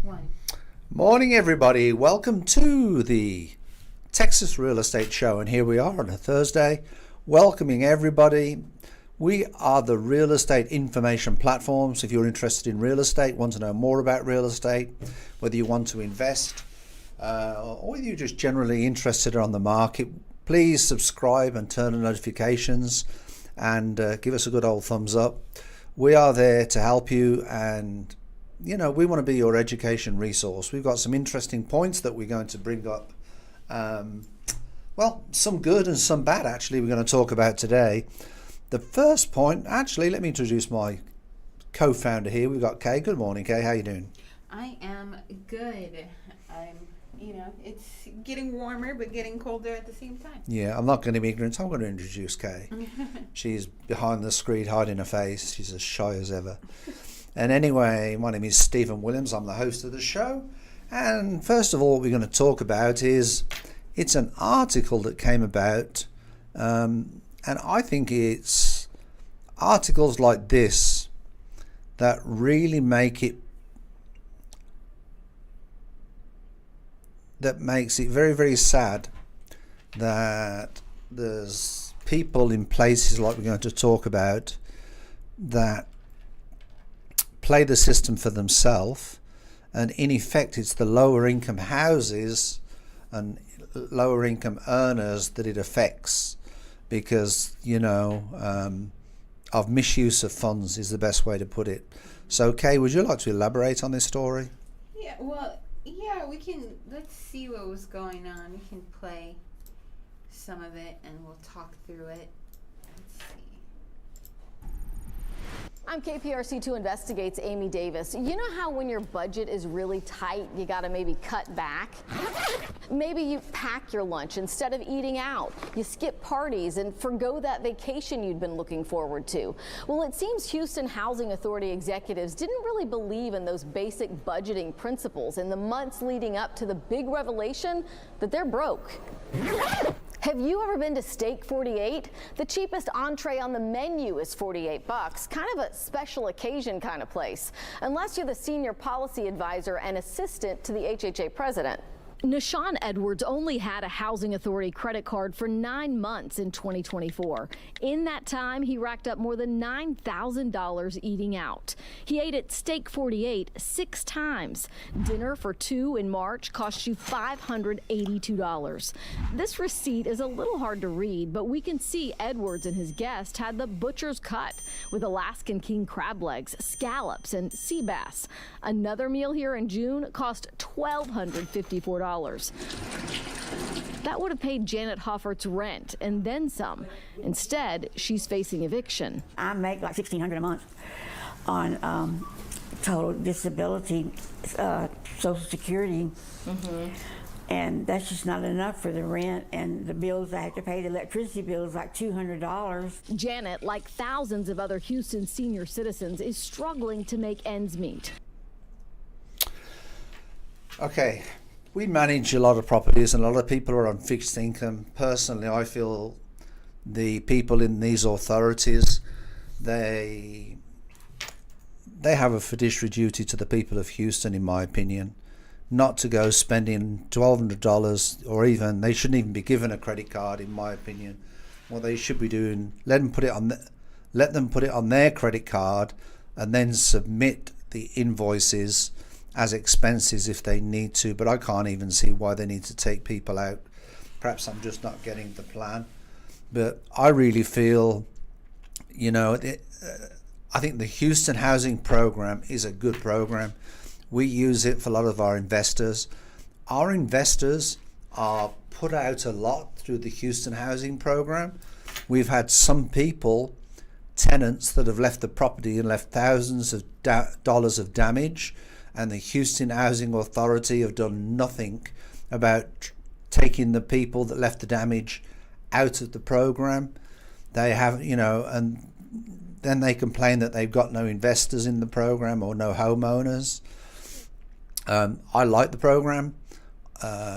One. Morning, everybody. Welcome to the Texas Real Estate Show. And here we are on a Thursday, welcoming everybody. We are the real estate information platforms. If you're interested in real estate, want to know more about real estate, whether you want to invest, or whether you're just generally interested on the market, please subscribe and turn on notifications and give us a good old thumbs up. We are there to help you, and we want to be your education resource. We've got some interesting points that we're going to bring up. Some good and some bad, actually, we're going to talk about today. The first point, actually, let me introduce my co-founder here. We've got Kay. Good morning, Kay. How you doing? I am good. It's getting warmer, but getting colder at the same time. Yeah, I'm not going to be ignorant. I'm going to introduce Kay. She's behind the screen, hiding her face. She's as shy as ever. And anyway, my name is Stephen Williams. I'm the host of the show. And first of all, what we're going to talk about is it's an article that came about. And I think it's articles like this that really makes it very, very sad that there's people in places like we're going to talk about that play the system for themselves, and in effect it's the lower income houses and lower income earners that it affects because of misuse of funds is the best way to put it. So Kay, would you like to elaborate on this story? We can. Let's see what was going on. We can play some of it and we'll talk through it. Let's see. I'm KPRC2 Investigates Amy Davis. You know how when your budget is really tight, you gotta maybe cut back? Maybe you pack your lunch instead of eating out. You skip parties and forgo that vacation you'd been looking forward to. Well, it seems Houston Housing Authority executives didn't really believe in those basic budgeting principles in the months leading up to the big revelation that they're broke. Have you ever been to Steak 48? The cheapest entree on the menu is $48. Kind of a special occasion kind of place, unless you're the senior policy advisor and assistant to the HHA president. Nashawn Edwards only had a housing authority credit card for 9 months in 2024. In that time, he racked up more than $9,000 eating out. He ate at Steak 48 6 times. Dinner for 2 in March cost you $582. This receipt is a little hard to read, but we can see Edwards and his guest had the butcher's cut with Alaskan king crab legs, scallops, and sea bass. Another meal here in June cost $1,254. That would have paid Janet Hoffert's rent and then some. Instead, she's facing eviction. I make like $1,600 a month on total disability, Social Security, and that's just not enough for the rent and the bills I have to pay. The electricity bill is like $200. Janet, like thousands of other Houston senior citizens, is struggling to make ends meet. Okay. We manage a lot of properties and a lot of people are on fixed income. Personally, I feel the people in these authorities, they have a fiduciary duty to the people of Houston, in my opinion, not to go spending $1,200 or even, they shouldn't even be given a credit card, in my opinion. What they should be doing, let them put it on their credit card and then submit the invoices as expenses if they need to, but I can't even see why they need to take people out. Perhaps I'm just not getting the plan, but I really feel, I think the Houston Housing Program is a good program. We use it for a lot of our investors. Our investors are put out a lot through the Houston Housing Program. We've had some people, tenants, that have left the property and left thousands of dollars of damage, and the Houston Housing Authority have done nothing about taking the people that left the damage out of the program. They have, and then they complain that they've got no investors in the program or no homeowners. I like the program.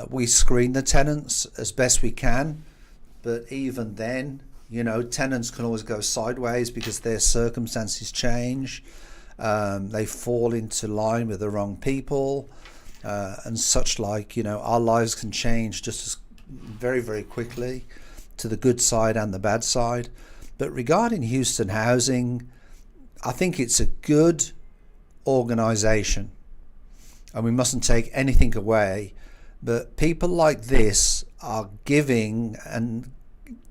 We screen the tenants as best we can, but even then, tenants can always go sideways because their circumstances change. They fall into line with the wrong people and such like. You know, our lives can change just as very, very quickly to the good side and the bad side. But regarding Houston Housing, I think it's a good organization and we mustn't take anything away. But people like this are giving, and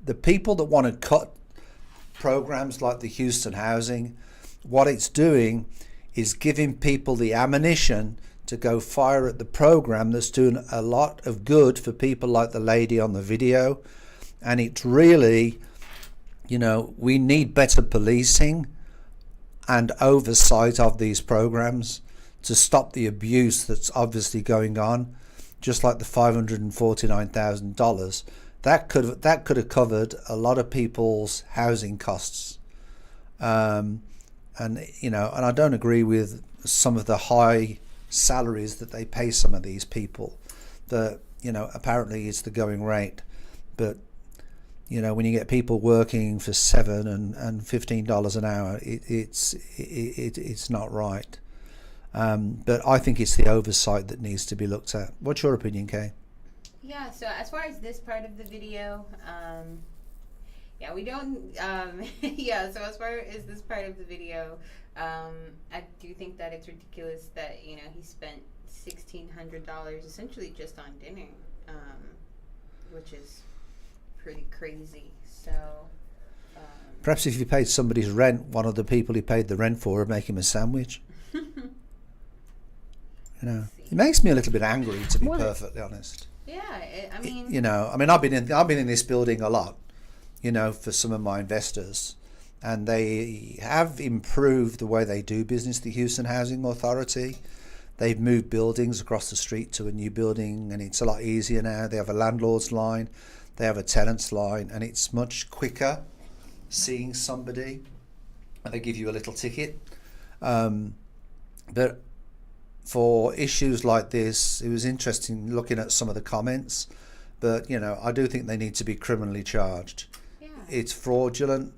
the people that want to cut programs like the Houston Housing, what it's doing is giving people the ammunition to go fire at the program that's doing a lot of good for people like the lady on the video. And it's really, you know, we need better policing and oversight of these programs to stop the abuse that's obviously going on. Just like the $549,000, that could have covered a lot of people's housing costs. And you know, and I don't agree with some of the high salaries that they pay some of these people. That, you know, apparently it's the going rate, but you know, when you get people working for $7 and $15 an hour, it's not right. But I think it's the oversight that needs to be looked at. What's your opinion, Kay? Yeah, so as far as this part of the video, yeah, we don't, yeah, so as far as this part of the video, I do think that it's ridiculous that, you know, he spent $1,600 essentially just on dinner, which is pretty crazy. So perhaps if you paid somebody's rent, one of the people he paid the rent for would make him a sandwich. You know, it makes me a little bit angry, to be perfectly honest. Yeah, I mean, you know, I mean, I've been in this building a lot, you know, for some of my investors, and they have improved the way they do business. The Houston Housing Authority, they've moved buildings across the street to a new building, and it's a lot easier now. They have a landlord's line, they have a tenant's line, and it's much quicker seeing somebody, and they give you a little ticket. But for issues like this, it was interesting looking at some of the comments, but you know, I do think they need to be criminally charged. yeah. It's fraudulent,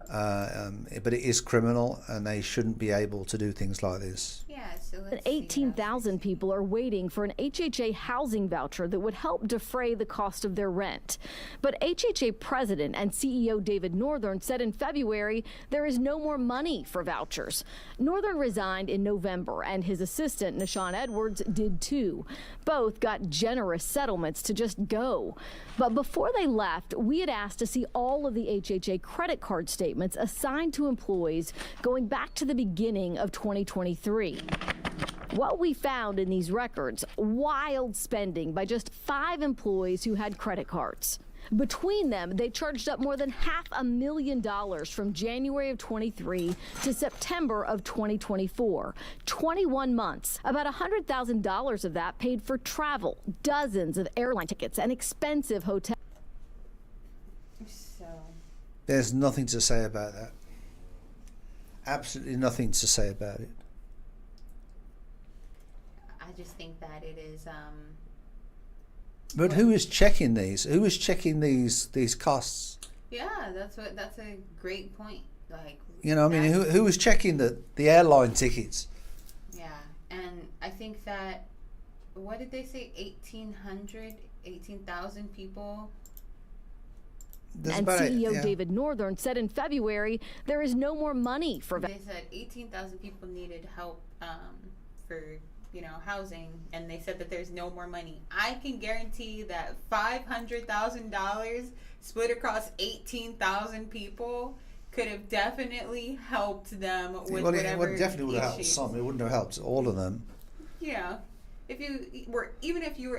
but it is criminal, and they shouldn't be able to do things like this. Yeah, so let's see 18,000 people are waiting for an HHA housing voucher that would help defray the cost of their rent. But HHA President and CEO David Northern said in February there is no more money for vouchers. Northern resigned in November, and his assistant, Nashawn Edwards, did too. Both got generous settlements to just go. But before they left, we had asked to see all of the HHA credit card statements assigned to employees going back to the beginning of 2023. What we found in these records, wild spending by just 5 employees who had credit cards. Between them, they charged up more than $500,000 from January of 23 to September of 2024. 21 months. About $100,000 of that paid for travel, dozens of airline tickets, and expensive hotels. So There's nothing to say about that. Absolutely nothing to say about it. I just think that it is, But who is checking these? Who is checking these costs? yeah, that's a great point. Like, You know, I mean, who is checking the airline tickets? yeah, and I think that, what did they say, 18,000 people? There's And about CEO David Northern said in February there is no more money for They said 18,000 people needed help for, you know, housing, and they said that there's no more money. I can guarantee that $500,000 split across 18,000 people could have definitely helped them with whatever it definitely would have helped issues. some. It wouldn't have helped all of them. Yeah, if you were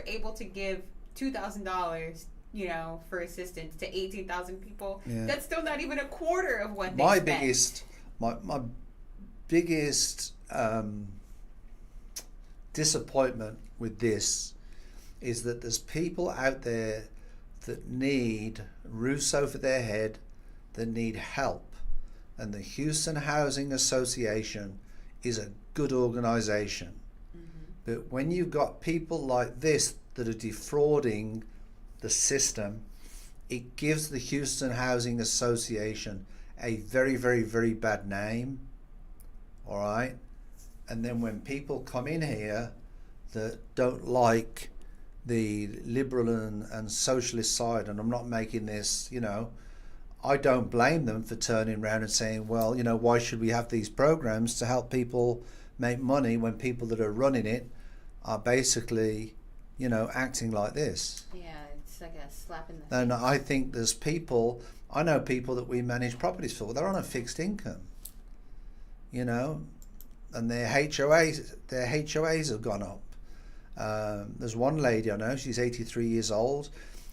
able to give $2,000, you know, for assistance to 18,000 people, Yeah. that's still not even a quarter of what they My spent. biggest disappointment with this is that there's people out there that need roofs over their head, that need help, and the Houston Housing Association is a good organization. But when you've got people like this that are defrauding the system, it gives the Houston Housing Association a very, very, very bad name. all right? And then when people come in here that don't like the liberal and socialist side, and I'm not making this, I don't blame them for turning around and saying, well, why should we have these programs to help people make money when people that are running it are basically, acting like this? Yeah, it's like a slap in the face. And I think I know people that we manage properties for, they're on a fixed income, and their HOAs have gone up. There's one lady I know, she's 83 years old.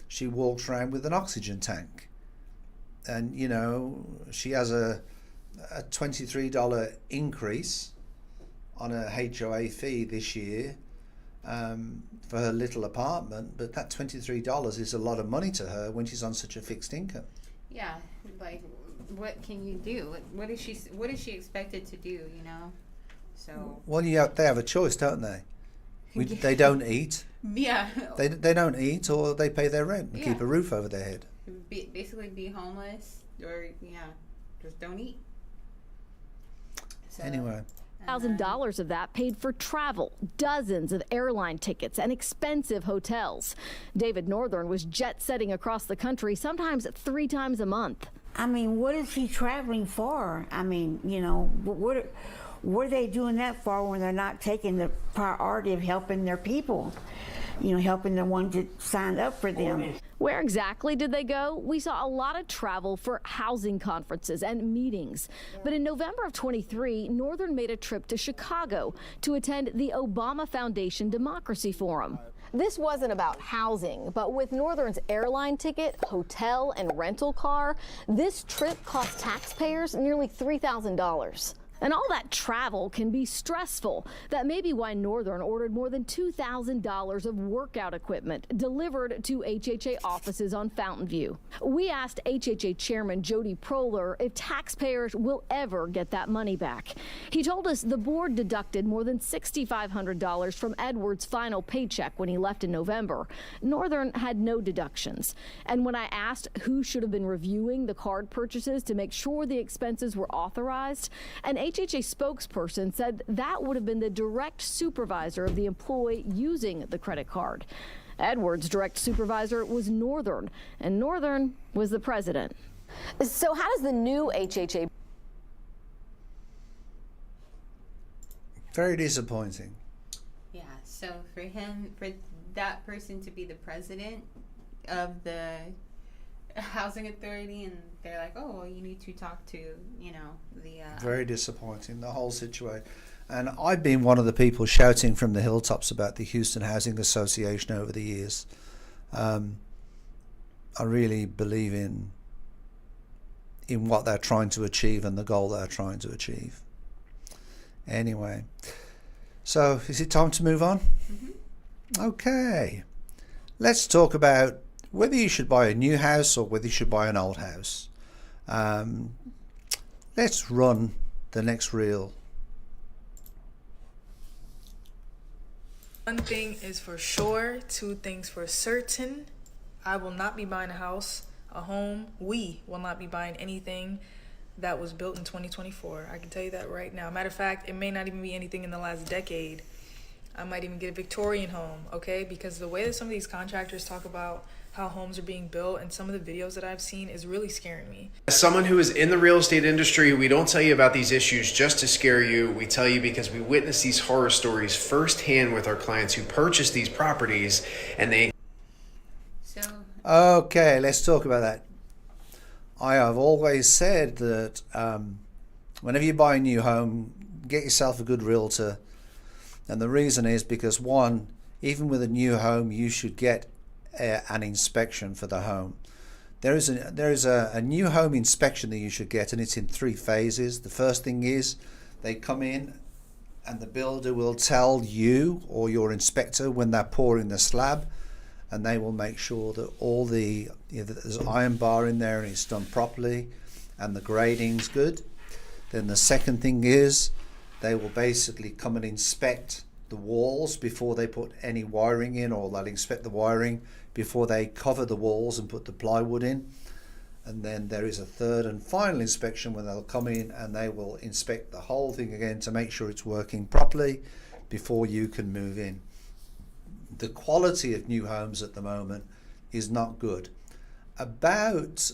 She walks around with an oxygen tank. And, she has a $23 increase on a HOA fee this year for her little apartment. But that $23 is a lot of money to her when she's on such a fixed income. Yeah, like, what can you do? What is she expected to do, So. Well, they have a choice, don't they? They don't eat. Yeah. They don't eat, or they pay their rent and keep a roof over their head. Basically be homeless, or just don't eat. So, anyway. $1,000 of that paid for travel, dozens of airline tickets, and expensive hotels. David Northern was jet-setting across the country, sometimes 3 times a month. I mean, what is he traveling for? I mean, what are they doing that for when they're not taking the priority of helping their people? Helping the ones that signed up for them. Where exactly did they go? We saw a lot of travel for housing conferences and meetings. But in November of 23, Northern made a trip to Chicago to attend the Obama Foundation Democracy Forum. This wasn't about housing, but with Northern's airline ticket, hotel, and rental car, this trip cost taxpayers nearly $3,000. And all that travel can be stressful. That may be why Northern ordered more than $2,000 of workout equipment delivered to HHA offices on Fountain View. We asked HHA Chairman Jody Proler if taxpayers will ever get that money back. He told us the board deducted more than $6,500 from Edwards' final paycheck when he left in November. Northern had no deductions. And when I asked who should have been reviewing the card purchases to make sure the expenses were authorized, an HHA spokesperson said that would have been the direct supervisor of the employee using the credit card. Edwards' direct supervisor was Northern, and Northern was the president. So how does the new HHA... Very disappointing. Yeah, so for that person to be the president of the housing authority, and they're like, oh, well, you need to talk to, the... Very disappointing, the whole situation. And I've been one of the people shouting from the hilltops about the Houston Housing Association over the years. I really believe in what they're trying to achieve and the goal they're trying to achieve. Anyway, so is it time to move on? Mm-hmm. Okay. Let's talk about whether you should buy a new house or whether you should buy an old house. Let's run the next reel. One thing is for sure, 2 things for certain. I will not be buying a house, a home. We will not be buying anything that was built in 2024. I can tell you that right now. Matter of fact, it may not even be anything in the last decade. I might even get a Victorian home, okay? Because the way that some of these contractors talk about how homes are being built and some of the videos that I've seen is really scaring me. As someone who is in the real estate industry, we don't tell you about these issues just to scare you. We tell you because we witness these horror stories firsthand with our clients who purchase these properties, and they... Okay, let's talk about that. I have always said that whenever you buy a new home, get yourself a good realtor. And the reason is because, one, even with a new home, you should get an inspection for the home. There is a new home inspection that you should get, and it's in 3 phases. The first thing is they come in and the builder will tell you or your inspector when they're pouring the slab, and they will make sure that all the there's iron bar in there and it's done properly and the grading's good. Then the second thing is they will basically come and inspect the walls before they put any wiring in, or they'll inspect the wiring before they cover the walls and put the plywood in. and then there is a third and final inspection when they'll come in and they will inspect the whole thing again to make sure it's working properly before you can move in. The quality of new homes at the moment is not good. About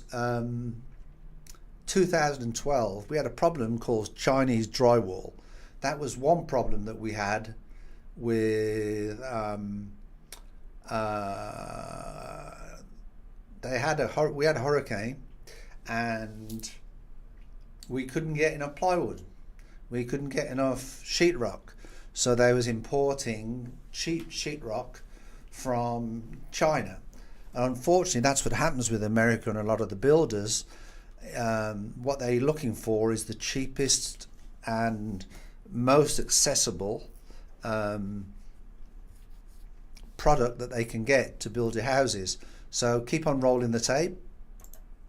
2012, we had a problem called Chinese drywall. That was one problem that we had with we had a hurricane, and we couldn't get enough plywood. We couldn't get enough sheetrock, so they was importing cheap sheetrock from China. And unfortunately, that's what happens with America and a lot of the builders. What they're looking for is the cheapest and most accessible product that they can get to build your houses. So keep on rolling the tape.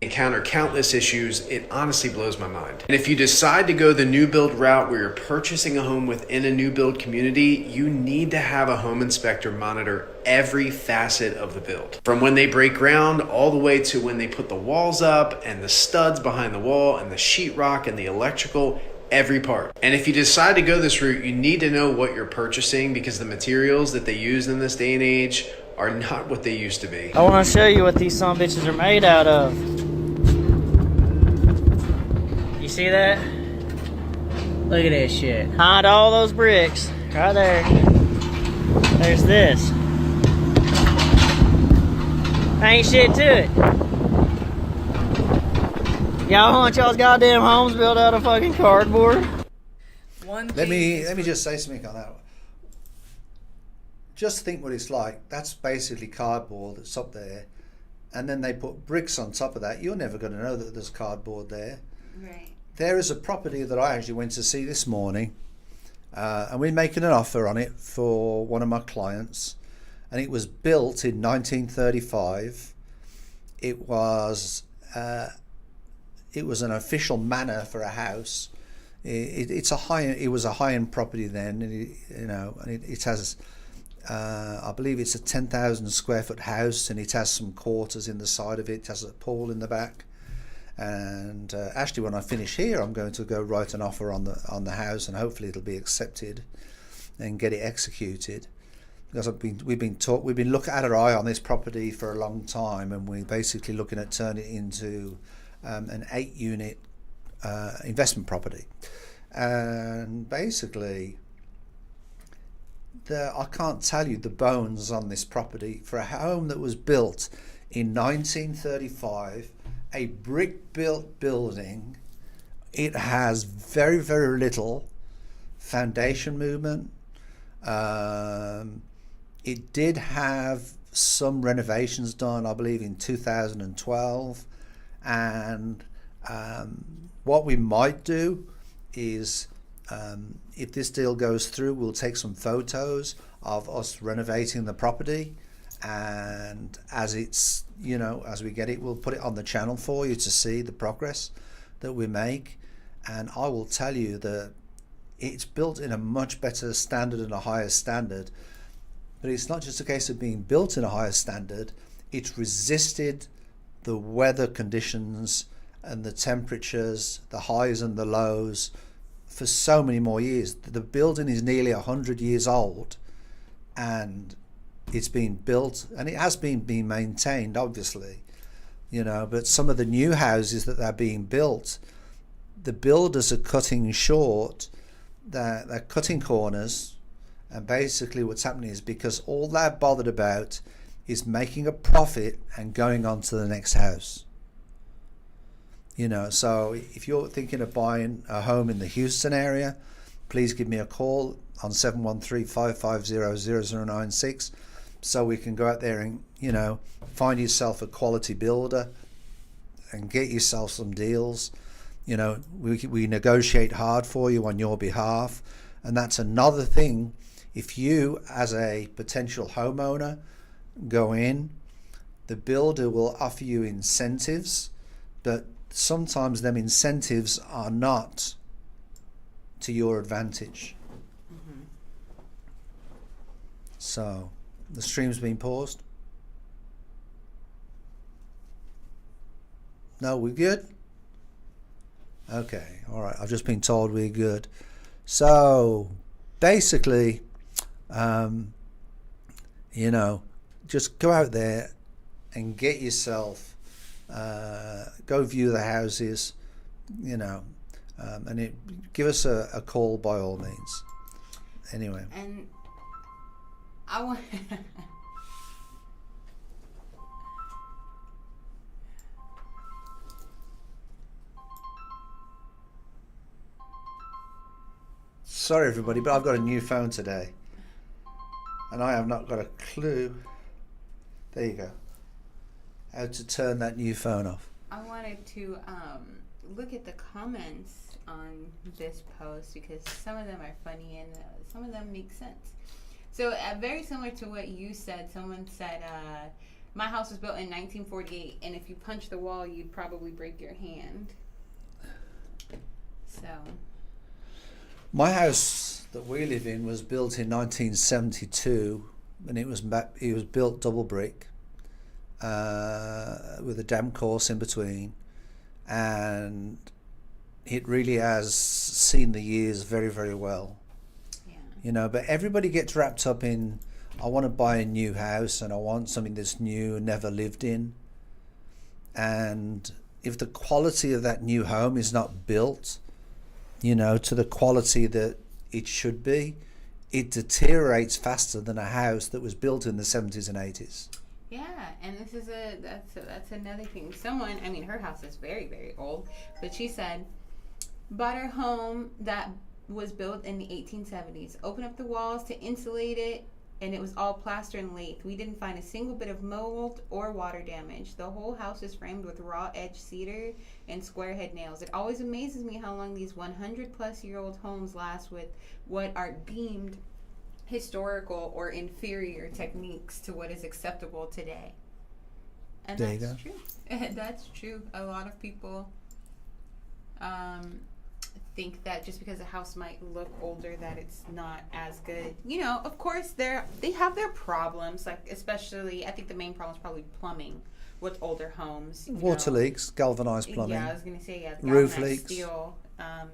Encounter countless issues. It honestly blows my mind. And if you decide to go the new build route where you're purchasing a home within a new build community, you need to have a home inspector monitor every facet of the build. From when they break ground all the way to when they put the walls up and the studs behind the wall and the sheetrock and the electrical, every part. And if you decide to go this route, you need to know what you're purchasing, because the materials that they use in this day and age are not what they used to be. I want to show you what these bitches are made out of. You see that? Look at this shit. Behind all those bricks, right there, there's this. Ain't shit to it. Y'all want y'all's goddamn homes built out of fucking cardboard? Let me just say something on that. Just think what it's like. That's basically cardboard that's up there, and then they put bricks on top of that. You're never going to know that there's cardboard there. Right. There is a property that I actually went to see this morning, and we're making an offer on it for one of my clients, and it was built in 1935. It was an official manor for a house. It was a high-end property then, and it has. I believe it's a 10,000 square foot house, and it has some quarters in the side of it. It has a pool in the back. And actually, when I finish here, I'm going to go write an offer on the house, and hopefully it'll be accepted and get it executed. Because we've been looking at our eye on this property for a long time, and we're basically looking at turning it into an 8-unit investment property. And basically, I can't tell you the bones on this property for a home that was built in 1935, a brick built building. It has very, very little foundation movement. It did have some renovations done, I believe, in 2012. And what we might do is, if this deal goes through, we'll take some photos of us renovating the property, and as it's, as we get it, we'll put it on the channel for you to see the progress that we make. And I will tell you that it's built in a much better standard and a higher standard. But it's not just a case of being built in a higher standard, it's resisted the weather conditions and the temperatures, the highs and the lows, for so many more years. The building is nearly 100 years old, and it's been built, and it has been maintained, obviously, but some of the new houses that are being built, the builders are cutting short, they're cutting corners, and basically what's happening is, because all they're bothered about is making a profit and going on to the next house. So if you're thinking of buying a home in the Houston area, please give me a call on 713-550-0096 so we can go out there and, find yourself a quality builder and get yourself some deals. We negotiate hard for you on your behalf. And that's another thing. If you, as a potential homeowner, go in, the builder will offer you incentives, but sometimes them incentives are not to your advantage. Mm-hmm. So the stream's been paused. No, we're good? Okay, all right. I've just been told we're good. So, basically, you know, just go out there and get yourself, go view the houses, you know, and give us a call by all means. Anyway. And I want... Sorry everybody, but I've got a new phone today. And I have not got a clue. There you go. How to turn that new phone off. I wanted to look at the comments on this post because some of them are funny and some of them make sense. So very similar to what you said, someone said, my house was built in 1948 and if you punch the wall, you'd probably break your hand. So... My house that we live in was built in 1972, and it was built double brick with a damp course in between, and it really has seen the years very, very well. Yeah. You know, but everybody gets wrapped up in, I want to buy a new house and I want something that's new and never lived in. And if the quality of that new home is not built, you know, to the quality that it should be, it deteriorates faster than a house that was built in the 70s and 80s. Yeah, and this is that's another thing. Someone, I mean, her house is very, very old, but she said, bought her home that was built in the 1870s, opened up the walls to insulate it, and it was all plaster and lath. We didn't find a single bit of mold or water damage. The whole house is framed with raw edge cedar and square head nails. It always amazes me how long these 100-plus-year-old homes last with what are deemed historical or inferior techniques to what is acceptable today. And there that's true. That's true. A lot of people think that just because a house might look older that it's not as good. You know, of course they have their problems, like especially I think the main problem is probably plumbing with older homes. Water leaks, galvanized plumbing. Yeah, I was gonna say roof galvanized leaks. steel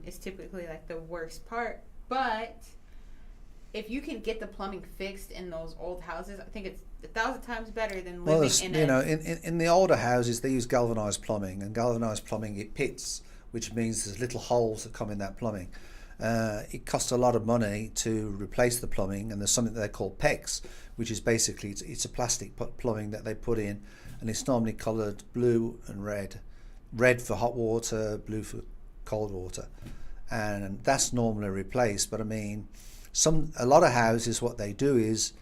is typically like the worst part. But if you can get the plumbing fixed in those old houses, I think it's 1,000 times better than living in the older houses they use galvanized plumbing, and galvanized plumbing it pits, which means there's little holes that come in that plumbing. It costs a lot of money to replace the plumbing, and there's something that they call PEX, which is basically it's a plastic plumbing that they put in, and it's normally coloured blue and red. Red for hot water, blue for cold water, and that's normally replaced. But I mean, a lot of houses, what they do is,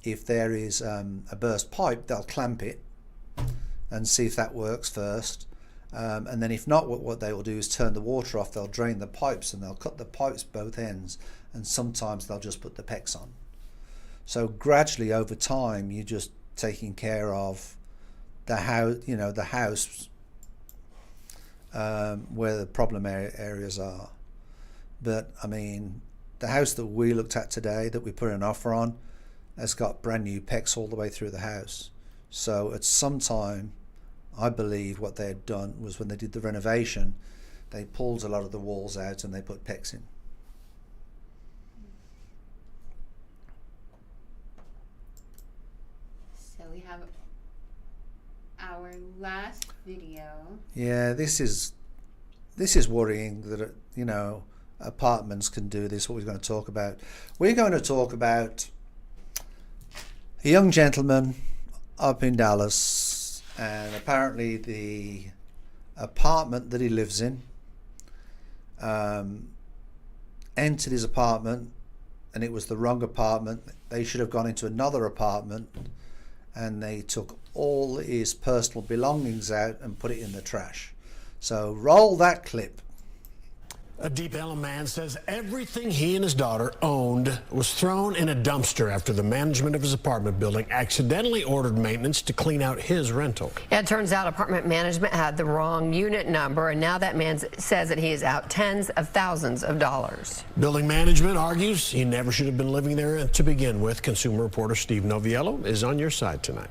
if there is a burst pipe, they'll clamp it and see if that works first. And then if not, what they will do is turn the water off, they'll drain the pipes and they'll cut the pipes both ends, and sometimes they'll just put the PEX on. So gradually over time you're just taking care of the house, you know, the house where the problem areas are. But I mean, the house that we looked at today that we put an offer on has got brand new PEX all the way through the house. So at some time, I believe what they had done was when they did the renovation, they pulled a lot of the walls out and they put PEX in. So we have our last video. Yeah, this is worrying that, you know, apartments can do this. What we're going to talk about. We're going to talk about a young gentleman up in Dallas, and apparently the apartment that he lives in, entered his apartment and it was the wrong apartment. They should have gone into another apartment, and they took all his personal belongings out and put it in the trash. So roll that clip. A Deep Ellum man says everything he and his daughter owned was thrown in a dumpster after the management of his apartment building accidentally ordered maintenance to clean out his rental. It turns out apartment management had the wrong unit number, and now that man says that he is out tens of thousands of dollars. Building management argues he never should have been living there to begin with. Consumer reporter Steve Noviello is on your side tonight.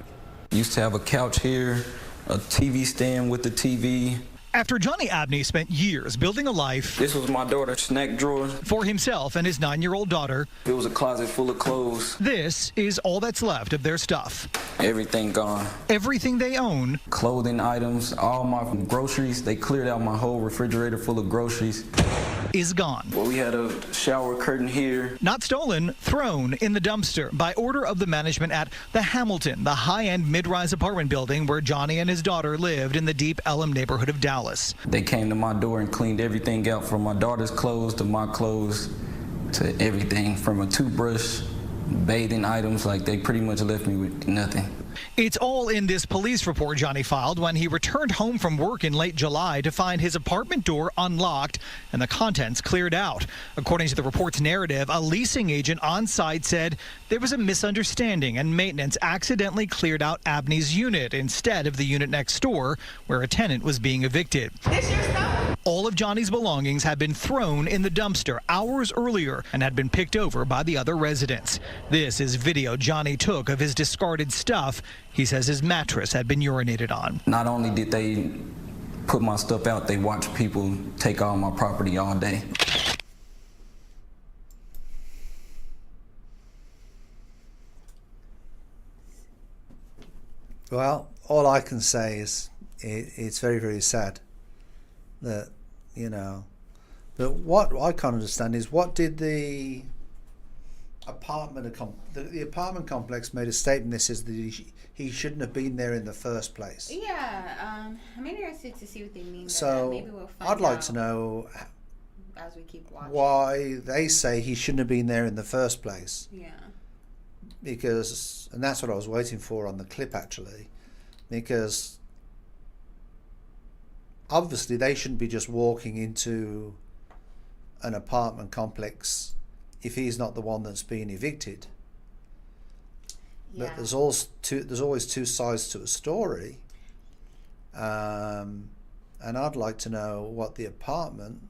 Used to have a couch here, a TV stand with the TV. After Johnny Abney spent years building a life. This was my daughter's snack drawer. For himself and his 9-year-old daughter. It was a closet full of clothes. This is all that's left of their stuff. Everything gone. Everything they own. Clothing items, all my groceries. They cleared out my whole refrigerator full of groceries. Is gone. Well, we had a shower curtain here. Not stolen, thrown in the dumpster by order of the management at the Hamilton, the high-end mid-rise apartment building where Johnny and his daughter lived in the Deep Ellum neighborhood of Dallas. They came to my door and cleaned everything out, from my daughter's clothes to my clothes to everything, from a toothbrush, bathing items. Like, they pretty much left me with nothing. It's all in this police report Johnny filed when he returned home from work in late July to find his apartment door unlocked and the contents cleared out. According to the report's narrative, a leasing agent on site said there was a misunderstanding and maintenance accidentally cleared out Abney's unit instead of the unit next door where a tenant was being evicted. This your stuff? All of Johnny's belongings had been thrown in the dumpster hours earlier and had been picked over by the other residents. This is video Johnny took of his discarded stuff. He says his mattress had been urinated on. Not only did they put my stuff out, they watched people take all my property all day. Well, all I can say is it's very, very sad that, you know, but what I can't understand is what did the apartment complex made a statement that says that he shouldn't have been there in the first place. Yeah, I'm interested to see what they mean. So maybe we'll find I'd like out to know as we keep watching why they say he shouldn't have been there in the first place. Yeah. Because, and that's what I was waiting for on the clip actually, because obviously they shouldn't be just walking into an apartment complex if he's not the one that's being evicted. Yeah. But there's always two sides to a story, and I'd like to know what the apartment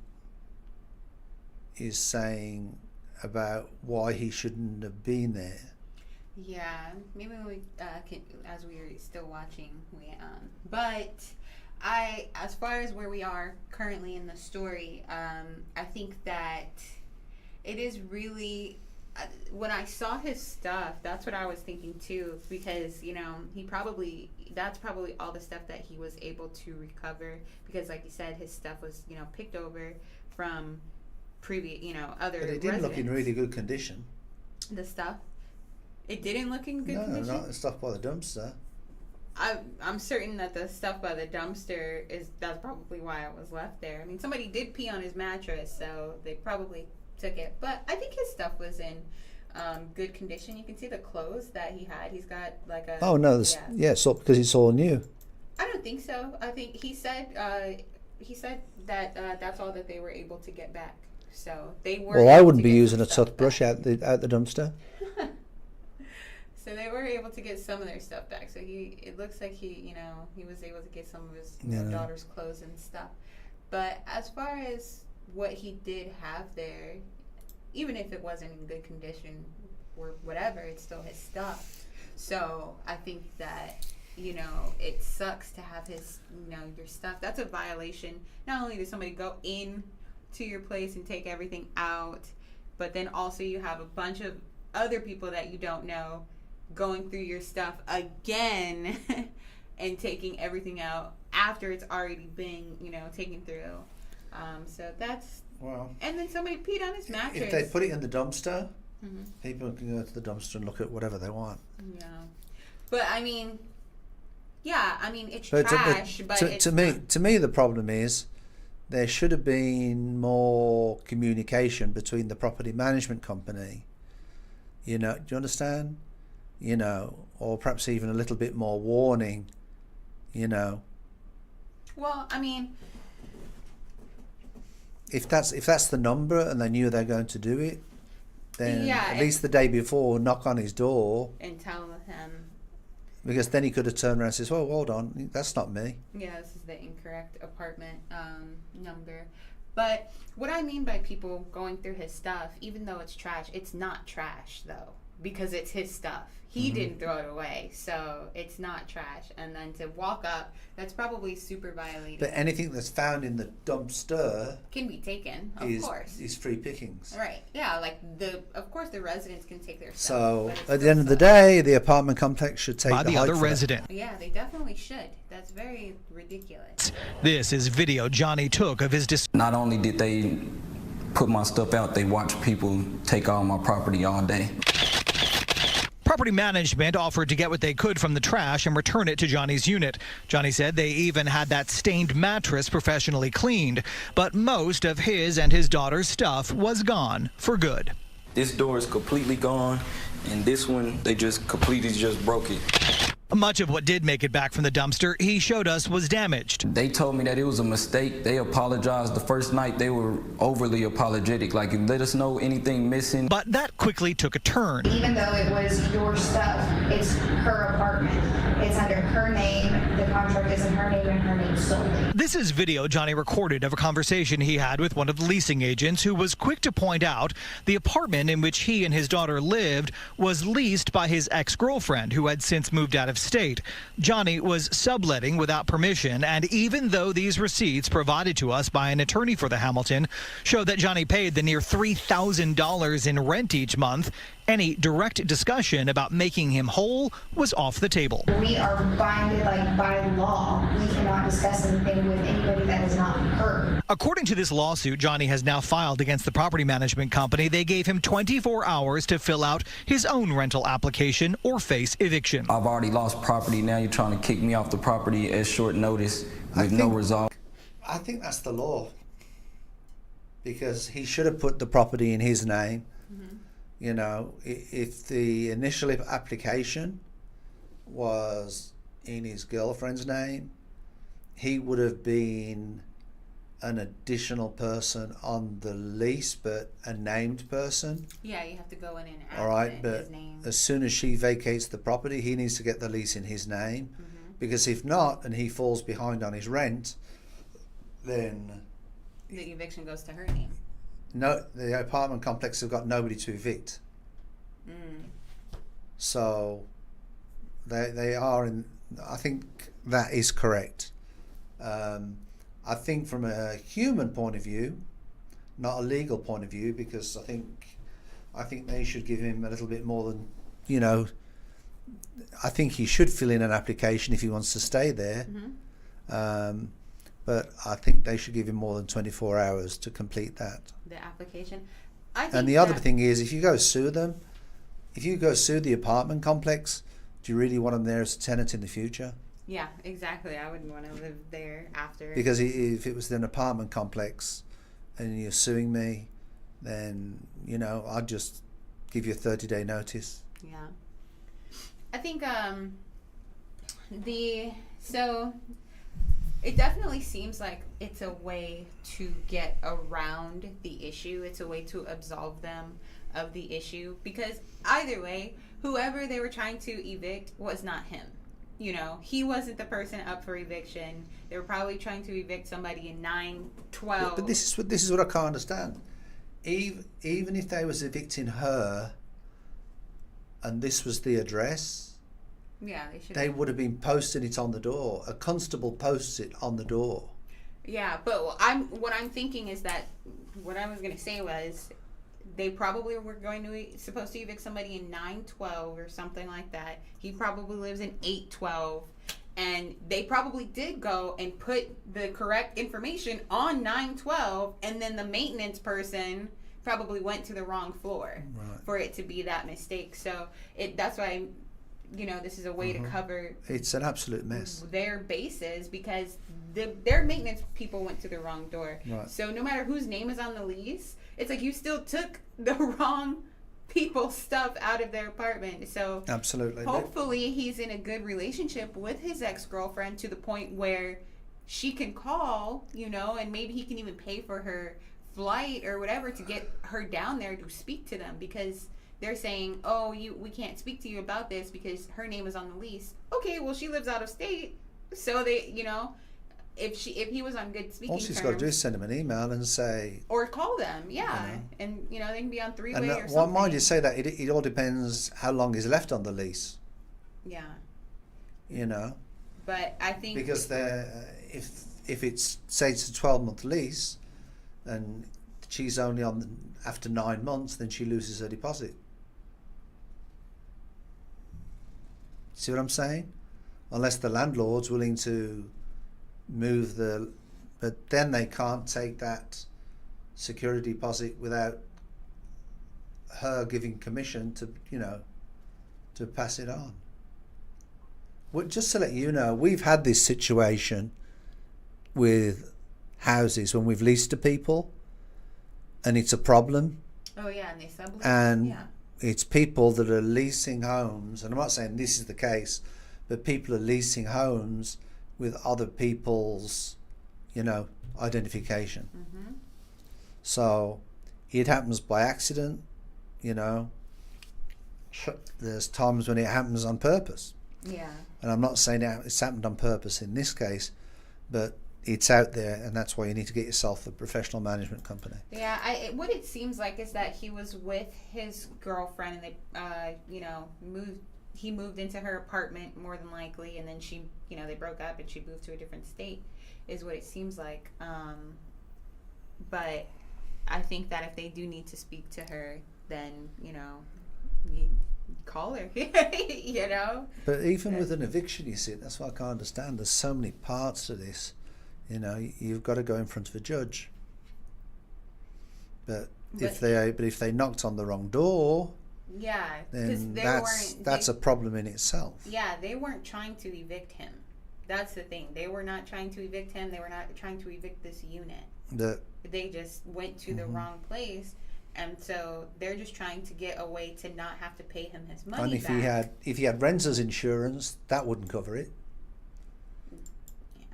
is saying about why he shouldn't have been there. Yeah, maybe we can, as we are still watching, but as far as where we are currently in the story, I think that it is really, when I saw his stuff, that's what I was thinking too, because, you know, that's probably all the stuff that he was able to recover, because like you said, his stuff was, you know, picked over from previous, you know, other But it didn't look in really good condition. The stuff? It didn't look in good condition? No, not the stuff by the dumpster. I'm certain that the stuff by the dumpster that's probably why it was left there. I mean, somebody did pee on his mattress, so they probably took it. But I think his stuff was in good condition. You can see the clothes that he had. He's got like a... Oh no, so because it's all new. I don't think so. I think he said that that's all that they were able to get back. So they were... Well, I wouldn't be using a toothbrush out the dumpster. So they were able to get some of their stuff back. So it looks like he was able to get some of his daughter's clothes and stuff. But as far as what he did have there, even if it wasn't in good condition or whatever, it's still his stuff. So I think that, you know, it sucks to have his, you know, your stuff. That's a violation. Not only does somebody go in to your place and take everything out, but then also you have a bunch of other people that you don't know going through your stuff again and taking everything out after it's already been, you know, taken through. So that's... Well... And then somebody peed on his mattress. If they put it in the dumpster, people can go to the dumpster and look at whatever they want. Yeah. But, I mean... Yeah, I mean, it's trash, but it's to me, the problem is there should have been more communication between the property management company. You know, do you understand? You know, or perhaps even a little bit more warning, you know. Well, I mean, if that's the number and they knew they're going to do it, then at least the day before, knock on his door and tell him. Because then he could have turned around and says, "Oh, hold on, that's not me." Yeah, this is the incorrect apartment number. But what I mean by people going through his stuff, even though it's trash, it's not trash though. because it's his stuff. He didn't throw it away, so it's not trash. And then to walk up, that's probably super violating. But anything that's found in the dumpster can be taken, of course. Is free pickings. Right. Yeah, like of course the residents can take their So stuff. at the end of the day, the apartment complex should take the other height for resident. Yeah, they definitely should. That's very ridiculous. This is video Johnny took of his Not only did they put my stuff out, they watched people take all my property all day. Property management offered to get what they could from the trash and return it to Johnny's unit. Johnny said they even had that stained mattress professionally cleaned, but most of his and his daughter's stuff was gone for good. This door is completely gone, and this one, they just completely just broke it. Much of what did make it back from the dumpster, he showed us, was damaged. They told me that it was a mistake. They apologized. The first night, they were overly apologetic, like, let us know anything missing. But that quickly took a turn. Even though it was your stuff, it's her apartment. It's under her name. The contract is in her name and her name solely. This is video Johnny recorded of a conversation he had with one of the leasing agents who was quick to point out the apartment in which he and his daughter lived was leased by his ex-girlfriend, who had since moved out of state. Johnny was subletting without permission, and even though these receipts provided to us by an attorney for the Hamilton show that Johnny paid the near $3,000 in rent each month, any direct discussion about making him whole was off the table. We are binded by law. We cannot discuss anything with anybody that is not her. According to this lawsuit Johnny has now filed against the property management company, they gave him 24 hours to fill out his own rental application or face eviction. I've already lost property. Now you're trying to kick me off the property at short notice with no resolve. I think that's the law, because he should have put the property in his name. You know, if the initial application was in his girlfriend's name, he would have been an additional person on the lease, but a named person. Yeah, you have to go in and add all right, but his name. As soon as she vacates the property, he needs to get the lease in his name, because if not, and he falls behind on his rent, then the eviction goes to her name. No, the apartment complex have got nobody to evict. So they are in. I think that is correct. I think from a human point of view, not a legal point of view, because I think they should give him a little bit more than, you know. I think he should fill in an application if he wants to stay there. But I think they should give him more than 24 hours to complete that. The application. I think and the other thing is, if you go sue them, if you go sue the apartment complex, do you really want them there as a tenant in the future? Yeah, exactly. I wouldn't want to live there after. Because if it was an apartment complex and you're suing me, then, you know, I'd just give you a 30-day notice. Yeah. I think so it definitely seems like it's a way to get around the issue. It's a way to absolve them of the issue, because either way, whoever they were trying to evict was not him. You know, he wasn't the person up for eviction. They were probably trying to evict somebody in 9/12. But this is what I can't understand. Even if they was evicting her, and this was the address, yeah, they would have been posting it on the door. A constable posts it on the door. Yeah, but what I'm thinking is that what I was gonna say was, they probably were supposed to evict somebody in 9/12 or something like that. He probably lives in 8/12, and they probably did go and put the correct information on 9/12, and then the maintenance person probably went to the wrong floor for it to be that mistake. So that's why, this is a way to cover. It's an absolute mess. Their bases, because their maintenance people went to the wrong door. Right. So no matter whose name is on the lease, it's like you still took the wrong people's stuff out of their apartment. So absolutely, hopefully he's in a good relationship with his ex-girlfriend to the point where she can call, and maybe he can even pay for her flight or whatever to get her down there to speak to them, because they're saying, we can't speak to you about this because her name is on the lease. Okay, well, she lives out of state, so they, if he was on good speaking All she's terms, got to do is send him an email and say, or call them, and they can be on three-way or something. Well, mind you, say that it all depends how long is left on the lease. Yeah. But I think because if it's, say it's a 12-month lease, and she's only on after 9 months, then she loses her deposit. See what I'm saying? Unless the landlord's willing to move but then they can't take that security deposit without her giving commission to pass it on. Well, just to let you know, we've had this situation with houses when we've leased to people and it's a problem. Oh yeah, and they sublease. And it's people that are leasing homes, and I'm not saying this is the case, but people are leasing homes with other people's, identification. Mm-hmm. So it happens by accident, There's times when it happens on purpose. Yeah. And I'm not saying it's happened on purpose in this case, but it's out there, and that's why you need to get yourself a professional management company. Yeah, what it seems like is that he was with his girlfriend, and they, he moved into her apartment more than likely, and then she, they broke up, and she moved to a different state, is what it seems like. But I think that if they do need to speak to her, then, you call her, But even with an eviction, you see, that's what I can't understand. There's so many parts to this. You've got to go in front of a judge. But if they knocked on the wrong door, then that's a problem in itself. Yeah, they weren't trying to evict him. That's the thing. They were not trying to evict him. They were not trying to evict this unit. They just went to the wrong place, and so they're just trying to get a way to not have to pay him his money. And if he had renter's insurance, that wouldn't cover it.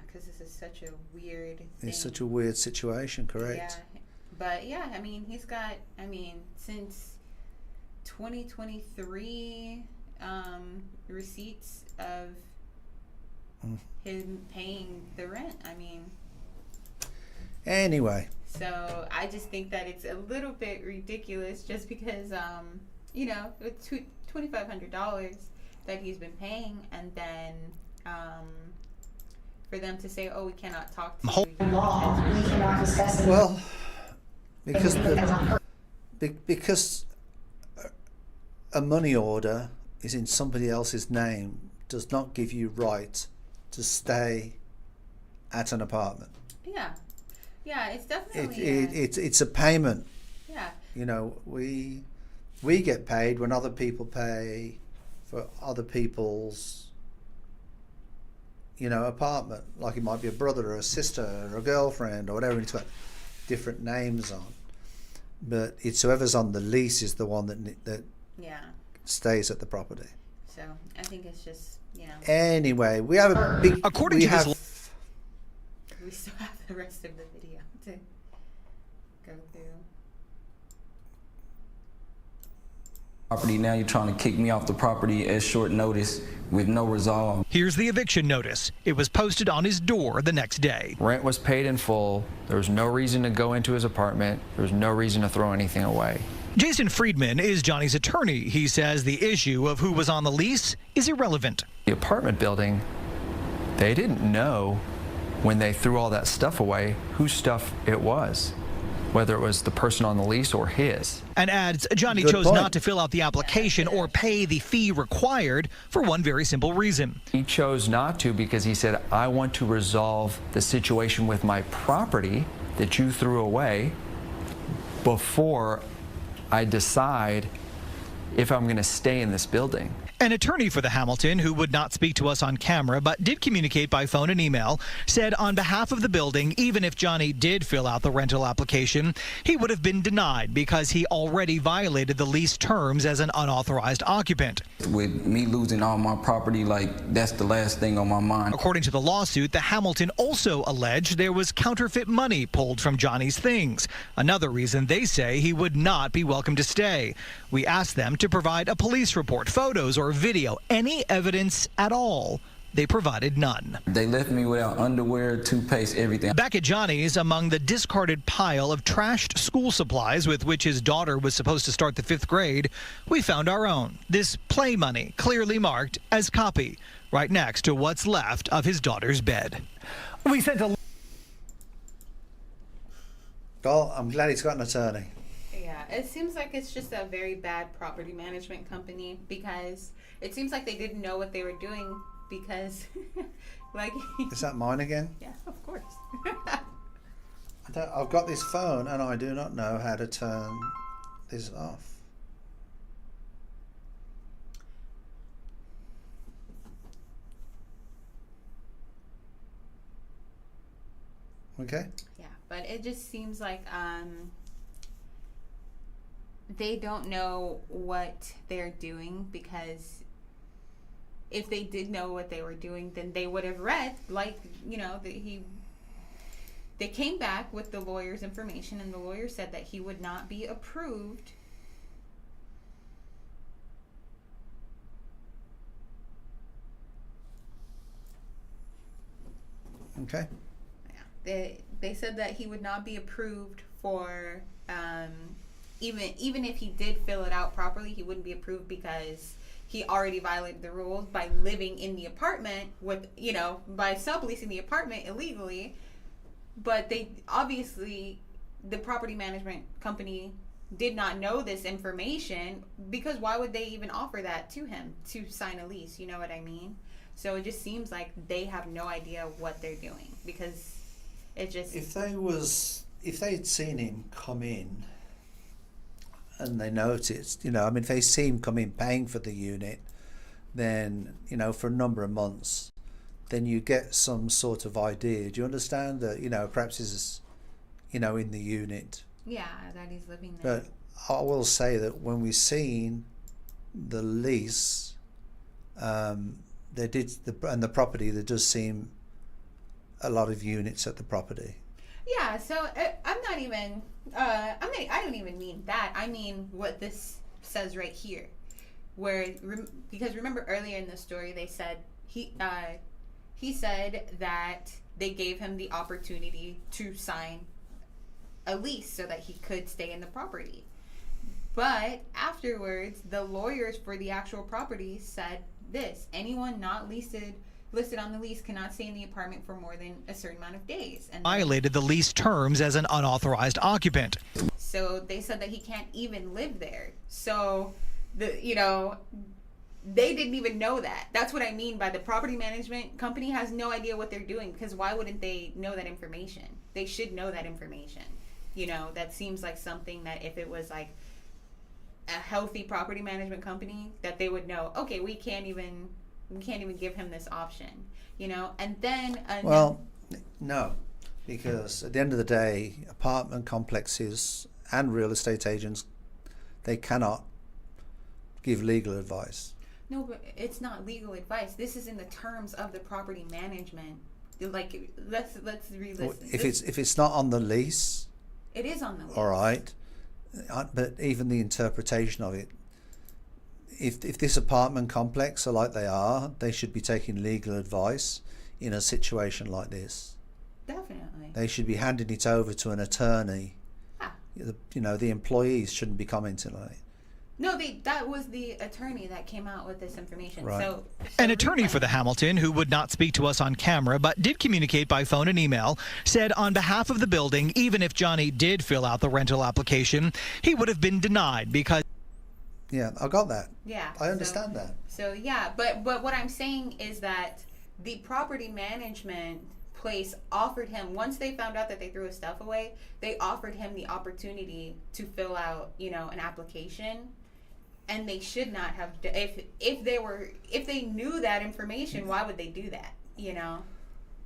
Because this is such a weird thing. It's such a weird situation, correct? Yeah, but he's got, since 2023 receipts of him paying the rent. Anyway. So I just think that it's a little bit ridiculous, just because it's $2,500 that he's been paying, and then for them to say, "Oh, we cannot talk to you." We cannot discuss it. Well, because a money order is in somebody else's name does not give you right to stay at an apartment. Yeah, it's definitely it's a payment. Yeah. We get paid when other people pay for other people's apartment. Like it might be a brother or a sister or a girlfriend or whatever. It's got different names on, but it's whoever's on the lease is the one that stays at the property. So I think it's just Anyway, we have a big. According to this. We still have the rest of the video to go through. Property, now you're trying to kick me off the property at short notice with no resolve. Here's the eviction notice. It was posted on his door the next day. Rent was paid in full. There was no reason to go into his apartment. There was no reason to throw anything away. Jason Friedman is Johnny's attorney. He says the issue of who was on the lease is irrelevant. The apartment building, they didn't know when they threw all that stuff away whose stuff it was, whether it was the person on the lease or his. And adds Johnny chose not to fill out the application or pay the fee required for one very simple reason. He chose not to because he said, I want to resolve the situation with my property that you threw away before I decide if I'm going to stay in this building. An attorney for the Hamilton, who would not speak to us on camera but did communicate by phone and email, said on behalf of the building, even if Johnny did fill out the rental application, he would have been denied because he already violated the lease terms as an unauthorized occupant. With me losing all my property, that's the last thing on my mind. According to the lawsuit, the Hamilton also alleged there was counterfeit money pulled from Johnny's things. Another reason they say he would not be welcome to stay. We asked them to provide a police report, photos, or video, any evidence at all they provided none. They left me without underwear, toothpaste, everything. Back at Johnny's, among the discarded pile of trashed school supplies with which his daughter was supposed to start the 5th grade, we found our own. This play money, clearly marked as copy, right next to what's left of his daughter's bed. We sent a... Well, I'm glad he's got an attorney. Yeah, it seems like it's just a very bad property management company, because it seems like they didn't know what they were doing, because like... Is that mine again? Yeah, of course. I've got this phone and I do not know how to turn this off. Okay. Yeah, but it just seems like they don't know what they're doing, because if they did know what they were doing, then they would have read, like, you know, they came back with the lawyer's information, and the lawyer said that he would not be approved Okay. They said that he would not be approved for even if he did fill it out properly, he wouldn't be approved because he already violated the rules by living in the apartment with, you know, by subleasing the apartment illegally. But they obviously, the property management company did not know this information, because why would they even offer that to him to sign a lease? You know what I mean? So it just seems like they have no idea what they're doing, because it just... If they'd seen him come in and they noticed, you know, I mean, if they see him come in paying for the unit, then, you know, for a number of months, then you get some sort of idea. Do you understand that, you know, perhaps he's, you know, in the unit? Yeah, that he's living there. But I will say that when we seen the lease, and the property, there does seem a lot of units at the property. Yeah, so I'm not even, I don't even mean that. I mean what this says right here, because remember earlier in the story they said he said that they gave him the opportunity to sign a lease so that he could stay in the property. But afterwards, the lawyers for the actual property said this: anyone not listed on the lease cannot stay in the apartment for more than a certain amount of days. And violated the lease terms as an unauthorized occupant. So they said that he can't even live there. So they didn't even know that. That's what I mean by the property management company has no idea what they're doing, because why wouldn't they know that information? They should know that information. You know, that seems like something that if it was like a healthy property management company, that they would know, okay, we can't even give him this option, you know. And then no, because at the end of the day, apartment complexes and real estate agents, they cannot give legal advice. No, but it's not legal advice. This is in the terms of the property management. Like, let's re-listen. If it's not on the lease, it is on the lease. All right, but even the interpretation of it. If this apartment complex are like they are, they should be taking legal advice in a situation like this. Definitely. They should be handing it over to an attorney. You know, the employees shouldn't be commenting on it. No, that was the attorney that came out with this information. Right. So An attorney for the Hamilton, who would not speak to us on camera but did communicate by phone and email, said on behalf of the building, even if Johnny did fill out the rental application, he would have been denied because... Yeah, I got that. Yeah. I understand that. So yeah, but what I'm saying is that the property management place offered him, once they found out that they threw his stuff away, they offered him the opportunity to fill out, you know, an application. And they should not have, if they knew that information, why would they do that? You know,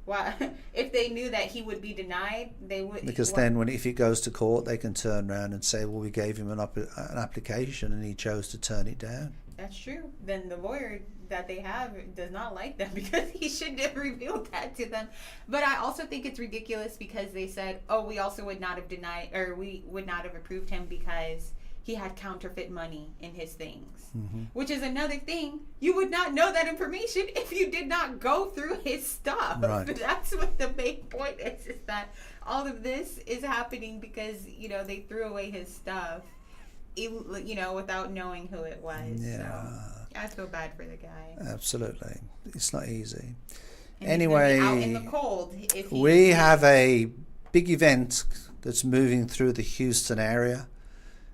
why? If they knew that he would be denied, they would. Because then, if it goes to court, they can turn around and say, "Well, we gave him an application, and he chose to turn it down." That's true. Then the lawyer that they have does not like them, because he should have revealed that to them. But I also think it's ridiculous because they said, "Oh, we also would not have denied, or we would not have approved him because he had counterfeit money in his things, which is another thing. You would not know that information if you did not go through his stuff. Right. That's what the main point is that all of this is happening because, they threw away his stuff, without knowing who it was. Yeah. So I feel bad for the guy. Absolutely. It's not easy. And Anyway, he's gonna be out in the cold we have a big event that's moving through the Houston area,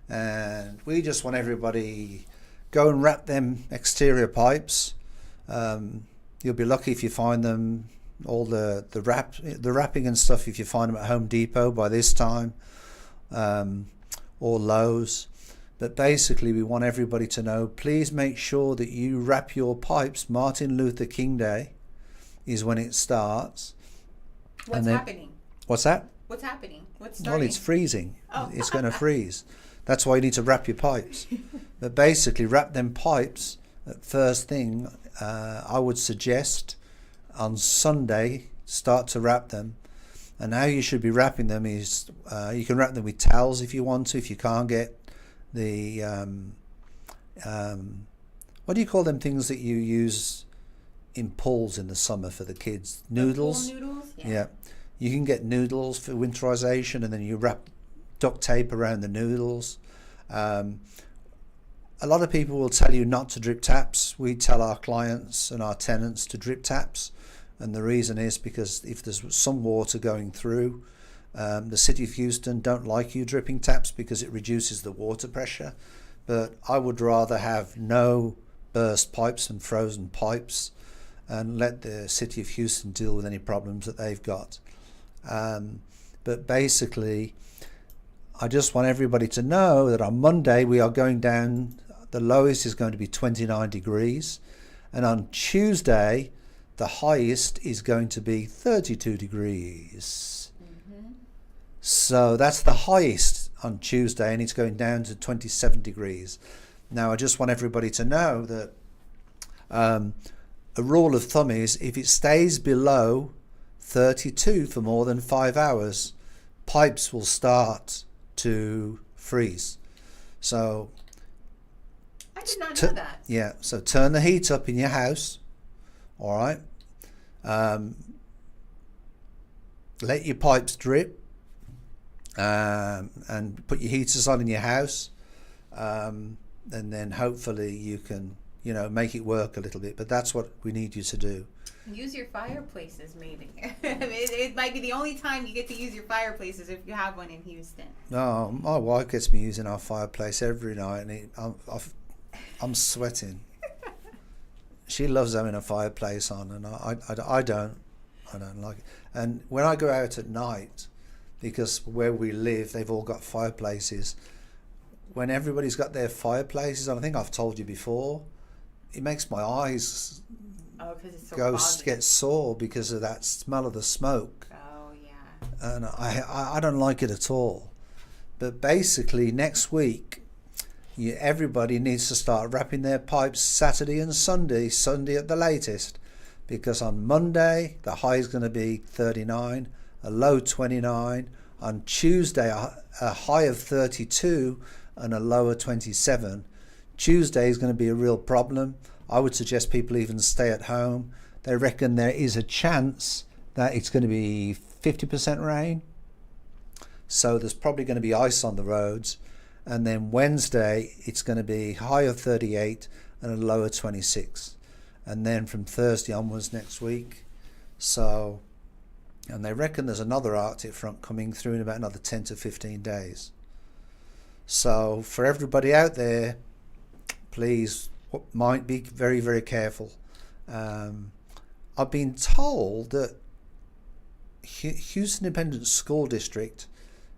and we just want everybody go and wrap them exterior pipes. You'll be lucky if you find them, all the wrapping and stuff, if you find them at Home Depot by this time, or Lowe's. But basically we want everybody to know, please make sure that you wrap your pipes. Martin Luther King Day is when it starts. What's happening? What's that? What's happening? What's starting? Well, it's freezing. Oh. It's going to freeze. That's why you need to wrap your pipes. But basically, wrap them pipes at first thing. I would suggest on Sunday, start to wrap them. And how you should be wrapping them is, you can wrap them with towels if you want to, if you can't get the, what do you call them things that you use in pools in the summer for the kids? Noodles? Pool noodles? Yeah. You can get noodles for winterization, and then you wrap duct tape around the noodles. A lot of people will tell you not to drip taps. We tell our clients and our tenants to drip taps, and the reason is because if there's some water going through, the city of Houston don't like you dripping taps because it reduces the water pressure. But I would rather have no burst pipes and frozen pipes and let the city of Houston deal with any problems that they've got. But basically, I just want everybody to know that on Monday we are going down, the lowest is going to be 29 degrees, and on Tuesday the highest is going to be 32 degrees. So that's the highest on Tuesday, and it's going down to 27 degrees. Now I just want everybody to know that a rule of thumb is if it stays below 32 for more than 5 hours, pipes will start to freeze. So I did not know that. Yeah, so turn the heat up in your house, all right? Let your pipes drip, and put your heaters on in your house, and then hopefully you can, make it work a little bit. But that's what we need you to do. Use your fireplaces, maybe. It might be the only time you get to use your fireplaces if you have one in Houston. No, my wife gets me using our fireplace every night, and I'm sweating. She loves having a fireplace on, and I don't like it. And when I go out at night, because where we live, they've all got fireplaces. When everybody's got their fireplaces on, I think I've told you before, it makes my eyes get sore because of that smell of the smoke. Oh yeah. And I don't like it at all. But basically next week, everybody needs to start wrapping their pipes Saturday and Sunday at the latest, because on Monday the high is going to be 39, a low 29. On Tuesday a high of 32 and a low of 27. Tuesday is going to be a real problem. I would suggest people even stay at home. They reckon there is a chance that it's going to be 50% rain. So there's probably going to be ice on the roads. And then Wednesday, it's going to be high of 38 and a low of 26. And then from Thursday onwards next week. So, and they reckon there's another Arctic front coming through in about another 10 to 15 days. So for everybody out there, please might be very, very careful. I've been told that Houston Independent School District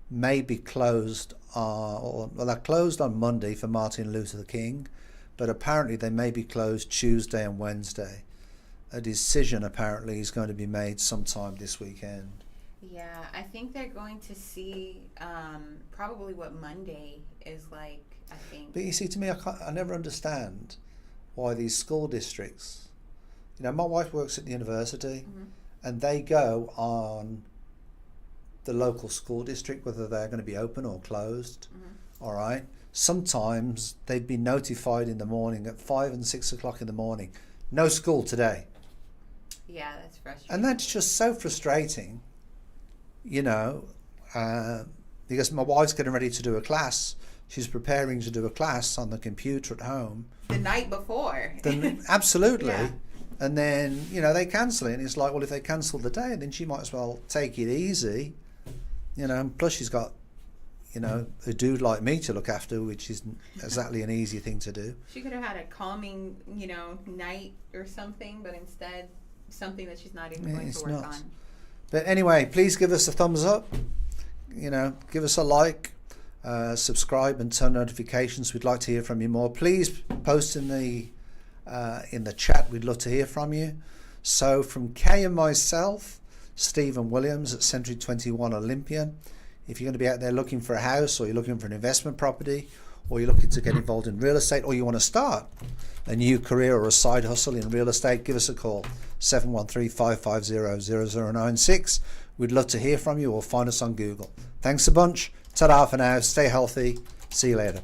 may be closed, they're closed on Monday for Martin Luther King, but apparently they may be closed Tuesday and Wednesday. A decision apparently is going to be made sometime this weekend. Yeah, I think they're going to see probably what Monday is like, I think. But you see, to me, I never understand why these school districts, my wife works at the university, and they go on the local school district, whether they're going to be open or closed. All right. sometimes they'd be notified in the morning at 5 and 6 o'clock in the morning, no school today. Yeah, that's frustrating. And that's just so frustrating, you know, because my wife's getting ready to do a class. She's preparing to do a class on the computer at home. The night before. Absolutely. Yeah. And then, you know, they cancel it. And it's like, well, if they cancel the day, then she might as well take it easy. You know, and plus she's got, you know, a dude like me to look after, which isn't exactly an easy thing to do. She could have had a calming, you know, night or something, but instead something that she's not even going to work on. But anyway, please give us a thumbs up. You know, give us a like, subscribe, and turn notifications. We'd like to hear from you more. Please post in the chat. We'd love to hear from you. So from Kay and myself, Stephen Williams at Century 21 Olympian. If you're going to be out there looking for a house, or you're looking for an investment property, or you're looking to get involved in real estate, or you want to start a new career or a side hustle in real estate, give us a call, 713-550-0096. We'd love to hear from you, or find us on Google. Thanks a bunch. Ta-da for now. Stay healthy. See you later.